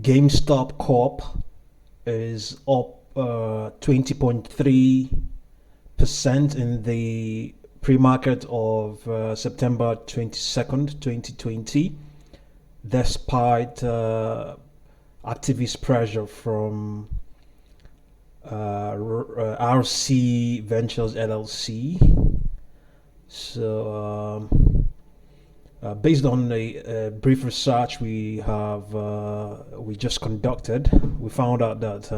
GameStop Corp is up 20.3% in the pre-market of September 22nd, 2020, despite activist pressure from RC Ventures LLC. So, based on a brief research we just conducted, we found out that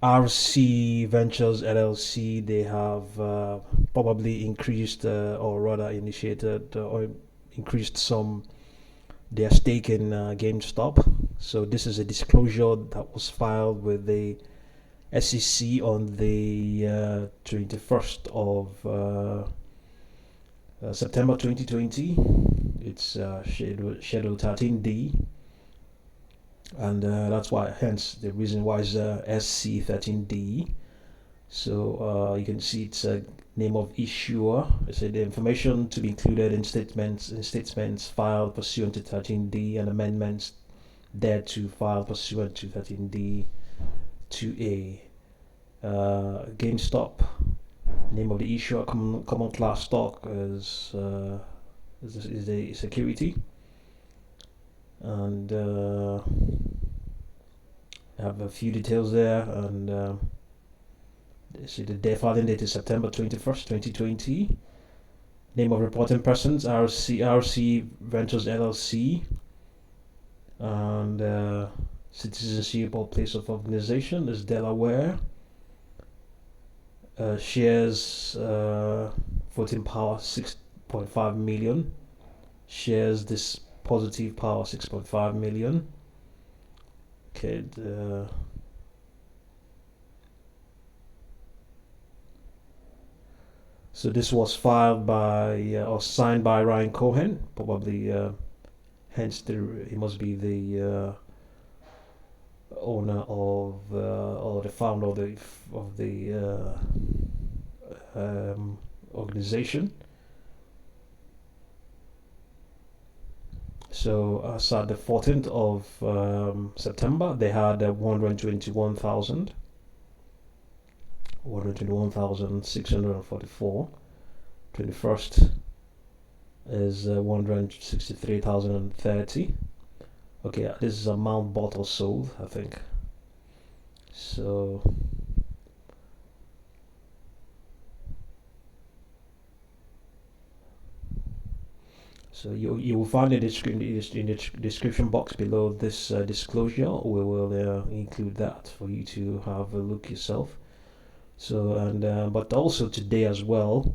RC Ventures LLC, they have probably increased or rather initiated or increased their stake in GameStop. So this is a disclosure that was filed with the SEC on the 21st of September 2020. It's schedule 13D, and that's why, hence the reason why is SC13D. So you can see it's a name of issuer. It said the information to be included in statements filed pursuant to 13D and amendments thereto filed pursuant to 13D 2A. GameStop, name of the issuer, common class stock is the security, and I have a few details there, and see the filing date is September 21st, 2020. Name of reporting persons RC Ventures LLC, and citizenship or place of organization is Delaware. Shares voting power 6.5 million. Shares this positive power 6.5 million. Okay. So this was filed by or signed by Ryan Cohen, probably. Hence, he must be the owner of or the founder of the organization. So as at the 14th of September, they had 121,644. 21st is 163,030. Okay, this is amount bought or sold, I think. So you will find in the description box below this disclosure. We will include that for you to have a look yourself. So and but also today as well,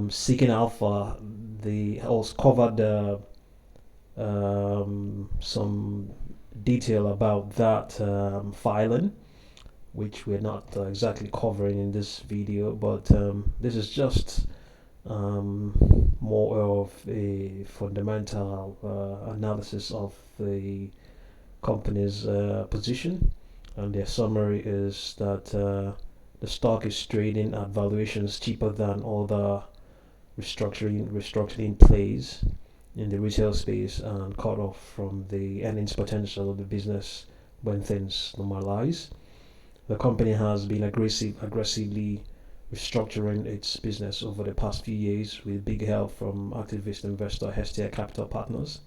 Seeking Alpha, they also covered some detail about that filing, which we're not exactly covering in this video, but this is just more of a fundamental analysis of the company's position, and their summary is that the stock is trading at valuations cheaper than other restructuring plays in the retail space and cut off from the earnings potential of the business when things normalize. The company has been aggressively restructuring its business over the past few years with big help from activist investor Hestia Capital Partners.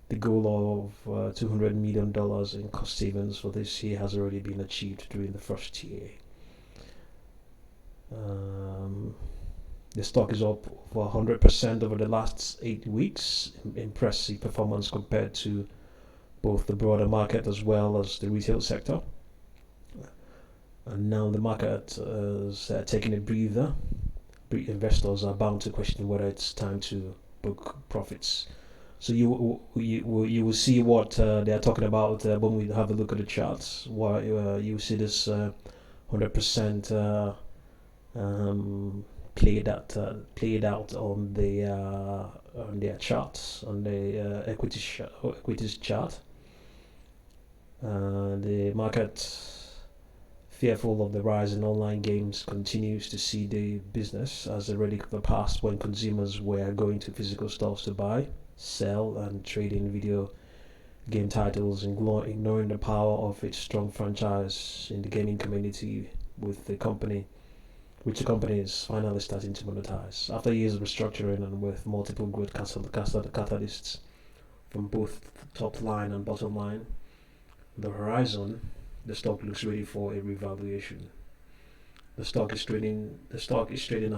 The goal of $200 million in cost savings for this year has already been achieved during the first year. The stock is up over 100% over the last 8 weeks. Impressive performance compared to both the broader market as well as the retail sector. And now the market is taking a breather. Investors are bound to question whether it's time to book profits. So you will see what they are talking about when we have a look at the charts. Why you see this 100% played out on their charts, on the equities chart. The market fearful of the rise in online games, continues to see the business as a relic of the past when consumers were going to physical stores to buy, sell, and trade in video game titles, ignoring the power of its strong franchise in the gaming community, with the company which the company is finally starting to monetize. After years of restructuring and with multiple growth catalysts from both top line and bottom line, the horizon, the stock looks ready for a revaluation. The stock is trading at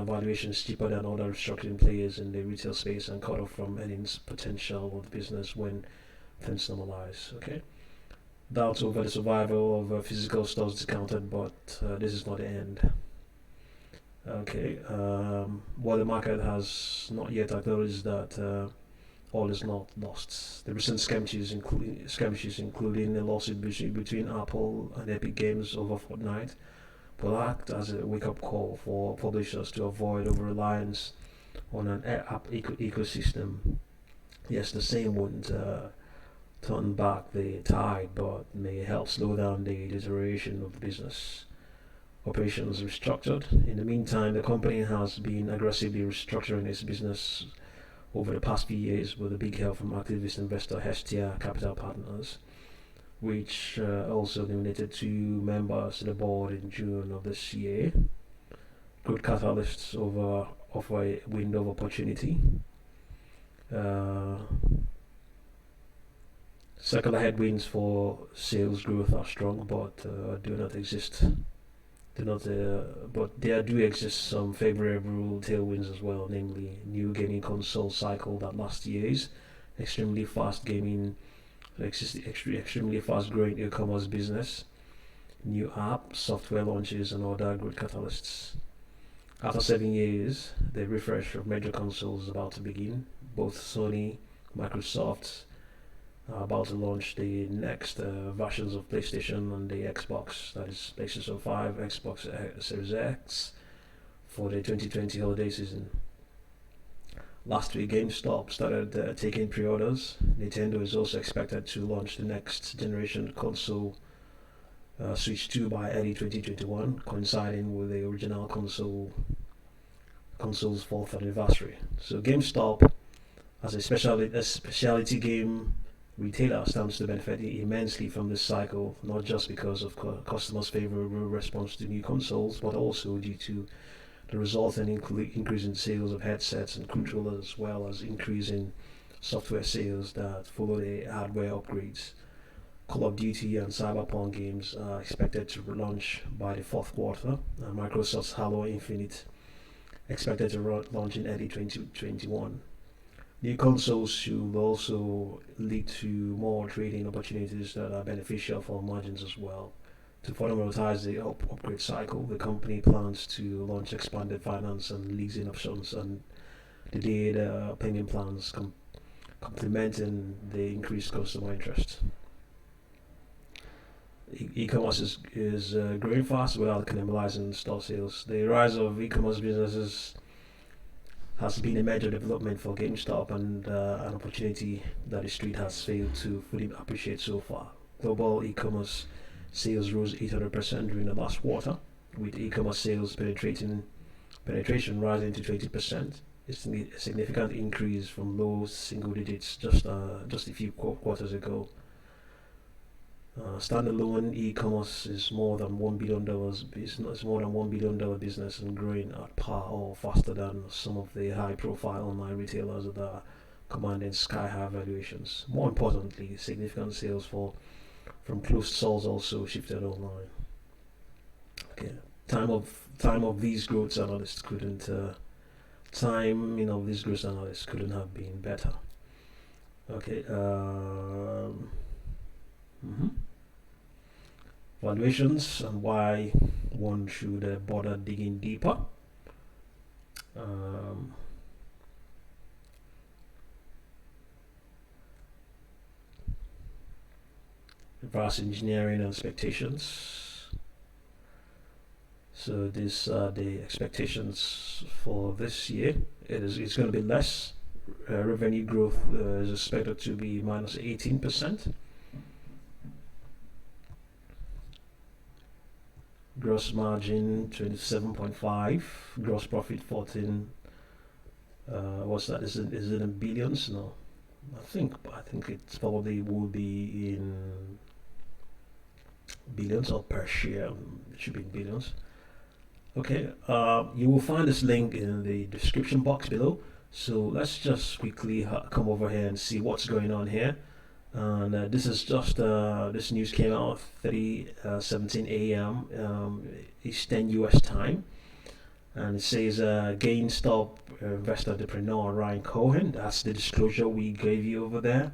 valuations cheaper than other restructuring players in the retail space and cut off from earnings potential of the business when things normalize. Okay, doubts over the survival of physical stores discounted, but this is not the end. Okay, what the market has not yet acknowledged that all is not lost. The recent skirmishes, including a lawsuit between Apple and Epic Games over Fortnite, will act as a wake-up call for publishers to avoid over-reliance on an app ecosystem. Yes, the same won't turn back the tide, but may help slow down the deterioration of the business. Operations restructured. In the meantime, the company has been aggressively restructuring its business over the past few years with a big help from activist investor Hestia Capital Partners, which also nominated 2 members to the board in June of this year. Good catalysts offer a window of opportunity. Secular headwinds for sales growth are strong, but do not exist. But there do exist some favorable tailwinds as well, namely new gaming console cycle that last year's extremely fast growing e-commerce business, new app, software launches, and other growth catalysts. After 7 years, the refresh of major consoles is about to begin. Both Sony, Microsoft are about to launch the next versions of PlayStation and the Xbox, that is PlayStation 5, Xbox Series X, for the 2020 holiday season. Last week, GameStop started taking pre-orders. Nintendo is also expected to launch the next generation console, Switch 2, by early 2021, coinciding with the original console's 4th anniversary. So GameStop, as a specialty game retailer, stands to benefit immensely from this cycle, not just because of customers' favorable response to new consoles, but also due to the resulting increase in sales of headsets and controllers, as well as increase in software sales that follow the hardware upgrades. Call of Duty and Cyberpunk games are expected to launch by the fourth quarter, and Microsoft's Halo Infinite expected to launch in early 2021. New consoles should also lead to more trading opportunities that are beneficial for margins as well. To further monetize the upgrade cycle, the company plans to launch expanded finance and leasing options and the data payment plans, complementing the increased customer interest. E-commerce is growing fast without cannibalizing store sales. The rise of e-commerce businesses has been a major development for GameStop and an opportunity that the street has failed to fully appreciate so far. Global e-commerce sales rose 800% during the last quarter, with e-commerce sales penetration rising to 20%. It's a significant increase from low single digits just a few quarters ago. Standalone e-commerce is more than $1 billion business and growing at par or faster than some of the high-profile online retailers that are commanding sky-high valuations. More importantly, significant sales from closed stores also shifted online. Okay, time of these growth analysts couldn't have been better. Okay. Valuations and why one should bother digging deeper. Reverse engineering and expectations. So these are the expectations for this year. It's going to be less. Revenue growth is expected to be minus 18%. gross margin 27.5, gross profit 14. What's that? Is it in billions? No, I think it probably will be in billions or per share. It should be in billions. Okay, you will find this link in the description box below. So let's just quickly come over here and see what's going on here. And this is just this news came out 3:17 a.m. Eastern U.S. time, and it says GameStop investor entrepreneur Ryan Cohen. That's the disclosure we gave you over there.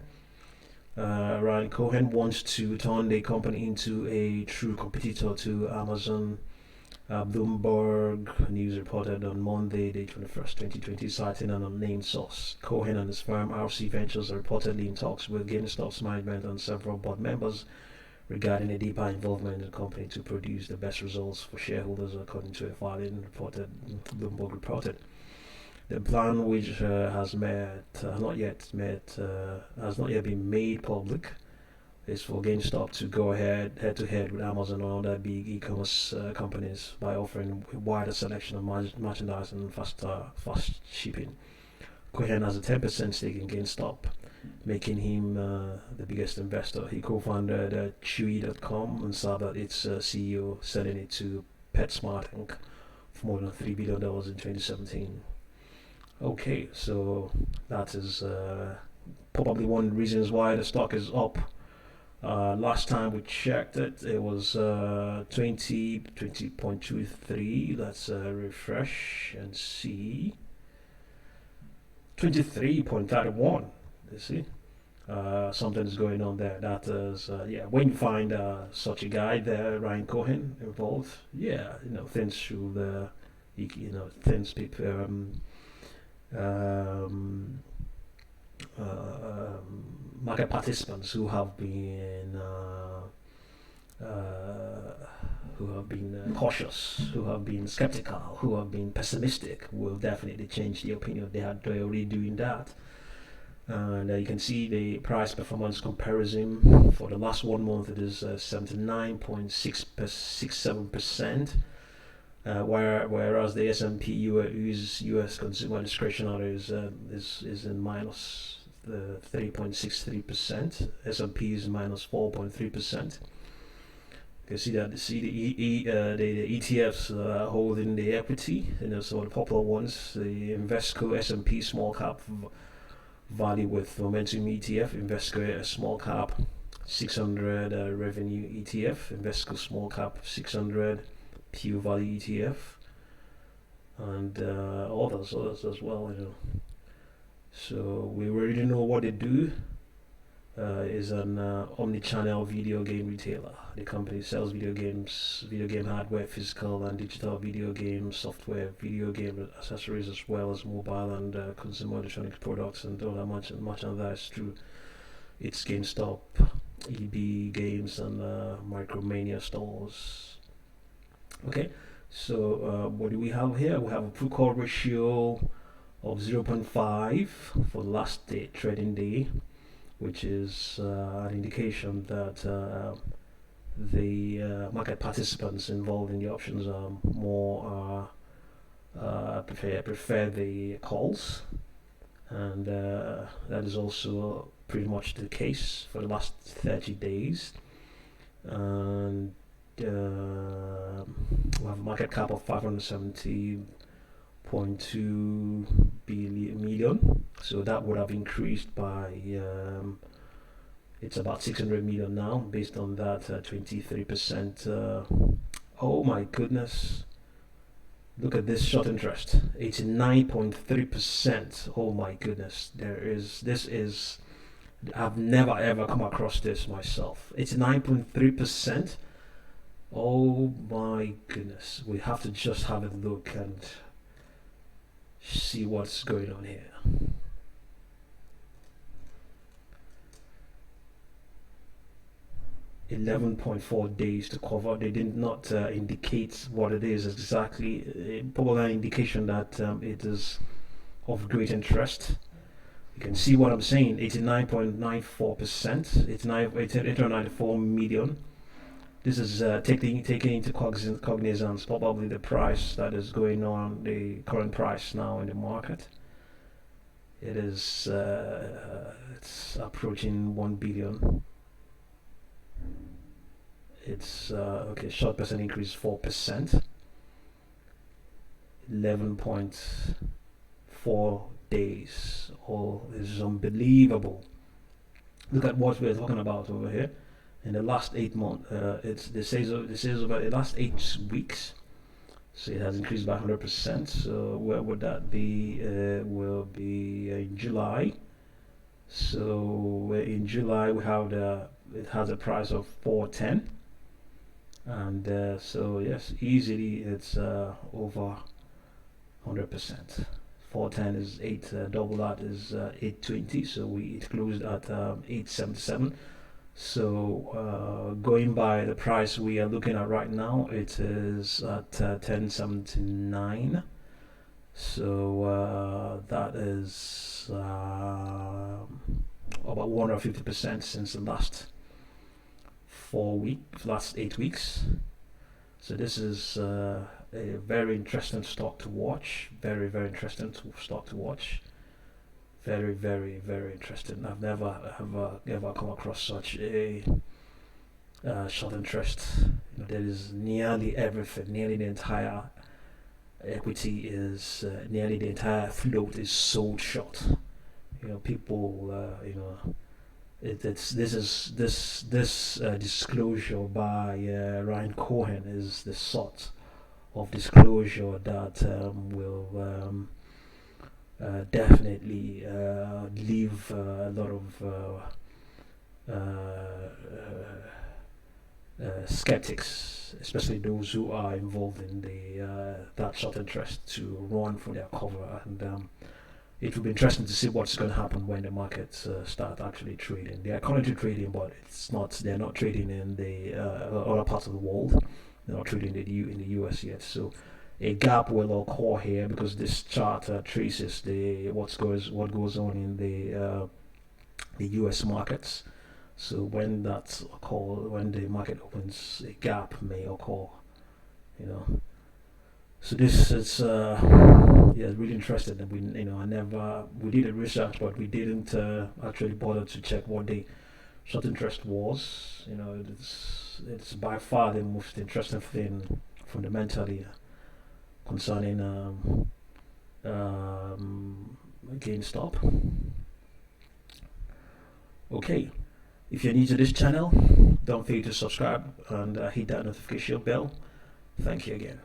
Ryan Cohen wants to turn the company into a true competitor to Amazon. Bloomberg News reported on Monday, the 21st, 2020, citing an unnamed source. Cohen and his firm RC Ventures are reportedly in talks with GameStop's management and several board members regarding a deeper involvement in the company to produce the best results for shareholders, according to a filing Bloomberg reported. The plan, which has not yet been made public, is for GameStop to go head to head with Amazon or other big e-commerce companies by offering a wider selection of merchandise and fast shipping. Cohen has a 10% stake in GameStop, making him the biggest investor. He co-founded Chewy.com and served as its CEO, selling it to PetSmart Inc. for more than $3 billion in 2017. Okay, so that is probably one of the reasons why the stock is up. Last time we checked it, it was 20.23. Let's refresh and see. 23.31. You see, something's going on there. That is, when you find such a guy there, Ryan Cohen, involved, things should, things people. Market participants who have been cautious, who have been skeptical, who have been pessimistic, will definitely change the opinion. They're already doing that. And you can see the price performance comparison for the last 1 month. It is 79.67%. Whereas the S&P US consumer discretionary is in minus 3.63%. S&P is minus 4.3%. You can see that the ETFs holding the equity. So the popular ones, the Invesco S&P small cap value with momentum ETF, Invesco small cap 600 revenue ETF, Invesco small cap 600 Pure Value ETF, and others as well. So we already know what they do. Is an omni-channel video game retailer. The company sells video games, video game hardware, physical and digital video game software, video game accessories, as well as mobile and consumer electronic products and all that merchandise through its GameStop, EB Games, and Micromania stores. Okay, so what do we have here? We have a put-call ratio of 0.5 for the last trading day, which is an indication that the market participants involved in the options are more prefer the calls, and that is also pretty much the case for the last 30 days. And we have a market cap of 570.2 million, so that would have increased by it's about 600 million now, based on that 23%. Oh my goodness, look at this short interest, 89.3%. Oh my goodness, this is I've never ever come across this myself. 89.3%. Oh my goodness, we have to just have a look and see what's going on here. $11.4 days to cover. They did not indicate what it is exactly. Probably an indication that it is of great interest. You can see what I'm saying. 89.94%. 894 million. This is taking into cognizance probably the price that is going on, the current price now in the market. It is it's approaching 1 billion. It's okay. Short percent increase 4%, 11.4 days. Oh, this is unbelievable. Look at what we're talking about over here. In the last 8 months, it's this says over the last 8 weeks. So it has increased by 100%. So where would that be? Will be in July. So in July we have it has a price of 410, and so yes, easily it's over 100%. 410 is 8, double that is 820. So it closed at 877. So going by the price we are looking at right now, it is at 1079. So that is about 150% since the last 8 weeks. So this is a very interesting stock to watch. Very, very interesting stock to watch. Very, very, very interesting. I've never ever come across such a short interest. There is nearly everything, nearly the entire equity is, nearly the entire float is sold short. People, it's this disclosure by Ryan Cohen is the sort of disclosure that will definitely leave a lot of skeptics, especially those who are involved in the that short interest, to run for their cover. And it will be interesting to see what's going to happen when the markets start actually trading. They are currently trading, but it's not. They're not trading in the other parts of the world. They're not trading in the US yet. So a gap will occur here because this chart traces what goes on in the US markets. So when when the market opens, a gap may occur. So this is really interesting. And we did a research, but we didn't actually bother to check what the short interest was. It's by far the most interesting thing fundamentally concerning GameStop. Okay, if you're new to this channel, don't forget to subscribe and hit that notification bell. Thank you again.